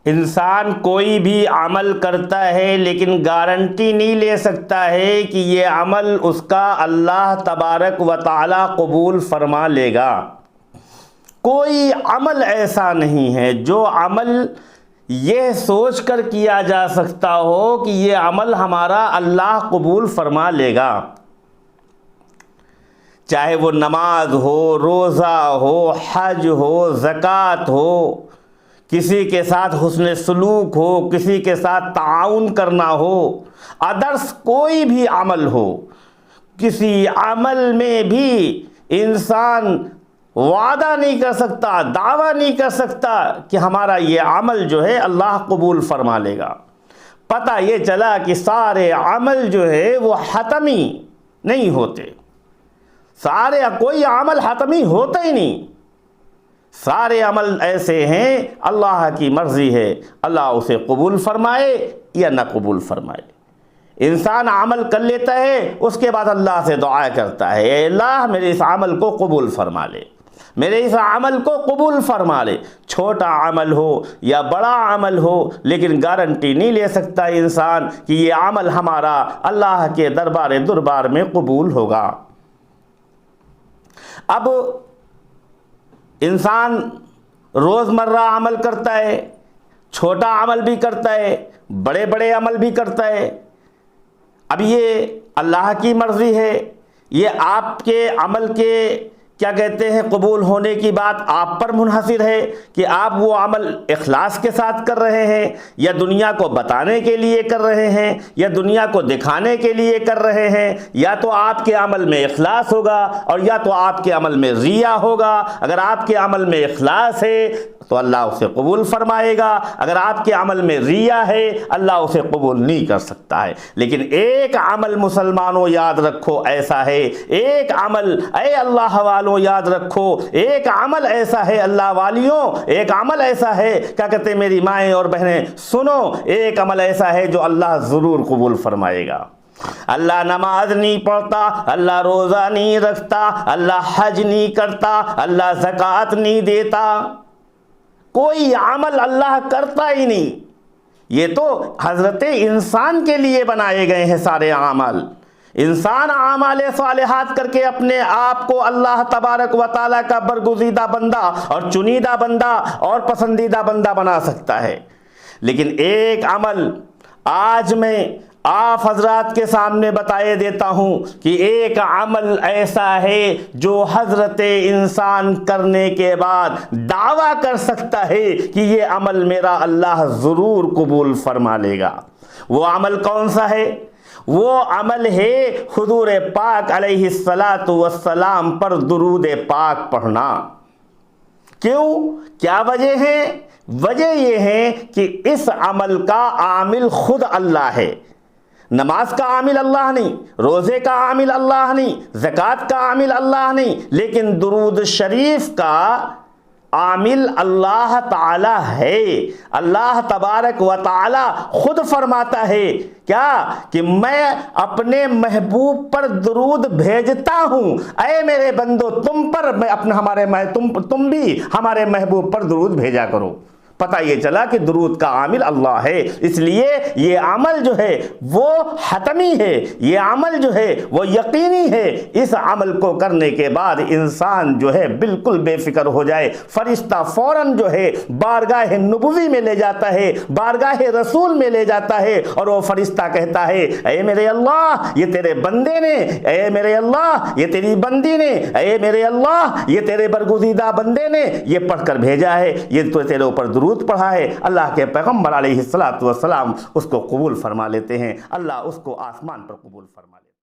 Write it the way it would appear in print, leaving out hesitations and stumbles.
इंसान कोई भी अमल करता है लेकिन गारंटी नहीं ले सकता है कि ये अमल उसका अल्लाह तबारक व तआला कबूल फरमा लेगा। कोई अमल ऐसा नहीं है जो अमल ये सोच कर किया जा सकता हो कि ये अमल हमारा अल्लाह कबूल फरमा लेगा। चाहे वो नमाज हो, रोज़ा हो, हज हो, ज़कात हो, किसी के साथ हुस्न सलूक हो, किसी के साथ ताउन करना हो, अदर्स कोई भी अमल हो, किसी अमल में भी इंसान वादा नहीं कर सकता, दावा नहीं कर सकता कि हमारा ये अमल जो है अल्लाह कबूल फरमा लेगा। पता ये चला कि सारे अमल जो है वो हतमी नहीं होते, सारे कोई अमल हतमी होता ही नहीं। सारे अमल ऐसे हैं, अल्लाह की मर्ज़ी है अल्लाह उसे कबूल फरमाए या ना कबूल फरमाए। इंसान अमल कर लेता है, उसके बाद अल्लाह से दुआ करता है, ए अल्लाह मेरे इस अमल को कबूल फरमा ले, मेरे इस अमल को कबूल फरमा ले। छोटा अमल हो या बड़ा अमल हो, लेकिन गारंटी नहीं ले सकता इंसान कि ये अमल हमारा अल्लाह के दरबार में कबूल होगा। अब इंसान रोज़मर्रा अमल करता है, छोटा अमल भी करता है, बड़े बड़े अमल भी करता है। अब ये अल्लाह की मर्ज़ी है, ये आपके अमल के क्या कहते हैं कबूल होने की बात आप पर मुनहसिर है कि आप वो अमल इखलास के साथ कर रहे हैं, या दुनिया को बताने के लिए कर रहे हैं, या दुनिया को दिखाने के लिए कर रहे हैं। या तो आपके अमल में इखलास होगा और या तो आपके अमल में रिया होगा। अगर आपके अमल में इखलास है तो अल्लाह उसे कबूल फरमाएगा, अगर आपके अमल में रिया है अल्लाह उसे कबूल नहीं कर सकता है। लेकिन एक अमल मुसलमानों याद रखो ऐसा है, एक अमल ए अल्लाह वालों याद रखो, एक अमल ऐसा है अल्लाह वालियों, एक अमल ऐसा है, क्या कहते मेरी माएँ और बहनें सुनो, एक अमल ऐसा है जो अल्लाह ज़रूर कबूल फरमाएगा। अल्लाह नमाज नहीं पढ़ता, अल्लाह रोज़ा नहीं रखता, अल्लाह हज नहीं करता, अल्लाह ज़कात नहीं देता, कोई अमल अल्लाह करता ही नहीं। ये तो हज़रत इंसान के लिए बनाए गए हैं सारे अमल। इंसान आमाले सालिहात करके अपने आप को अल्लाह तबारक व तआला का बरगुज़ीदा बंदा और चुनीदा बंदा और पसंदीदा बंदा बना सकता है। लेकिन एक अमल आज मैं आप हजरात के सामने बताए देता हूँ कि एक अमल ऐसा है जो हजरत इंसान करने के बाद दावा कर सकता है कि ये अमल मेरा अल्लाह ज़रूर कबूल फरमा लेगा। वो अमल कौन सा है? वो अमल है हुजूर पाक अलैहिस्सलातु वस्सलाम पर दुरूद पाक पढ़ना। क्यों? क्या वजह है? वजह यह है कि इस अमल का आमिल खुद अल्लाह है। नमाज का आमिल अल्लाह नहीं, रोज़े का आमिल अल्लाह नहीं, ज़कात का आमिल अल्लाह नहीं, लेकिन दुरूद शरीफ का आमिल अल्लाह ताला है। अल्लाह तबारक व ताला खुद फरमाता है क्या कि मैं अपने महबूब पर दुरूद भेजता हूँ, ऐ मेरे बंदो तुम पर मैं अपने तुम भी हमारे महबूब पर दुरूद भेजा करो। पता ये चला कि दुरूद का आमिल अल्लाह है, इसलिए ये अमल जो है वो हतमी है, ये अमल जो है वो यकीनी है। इस अमल को करने के बाद इंसान जो है बिल्कुल बेफिक्र हो जाए, फरिश्ता फौरन जो है बारगाह नबुवी में ले जाता है, बारगाह रसूल में ले जाता है, और वो फरिश्ता कहता है ऐ मेरे अल्लाह ये तेरे बंदे ने, ऐ मेरे अल्लाह ये तेरी बंदी ने, ऐ मेरे अल्लाह ये तेरे बरगुज़ीदा बंदे ने ये पढ़कर भेजा है, ये तो तेरे ऊपर दुरूद पढ़ा है। अल्लाह के पैगंबर अलैहिस्सलातु वस्सलाम उसको कबूल फरमा लेते हैं, अल्लाह उसको आसमान पर कबूल फरमा लेते हैं।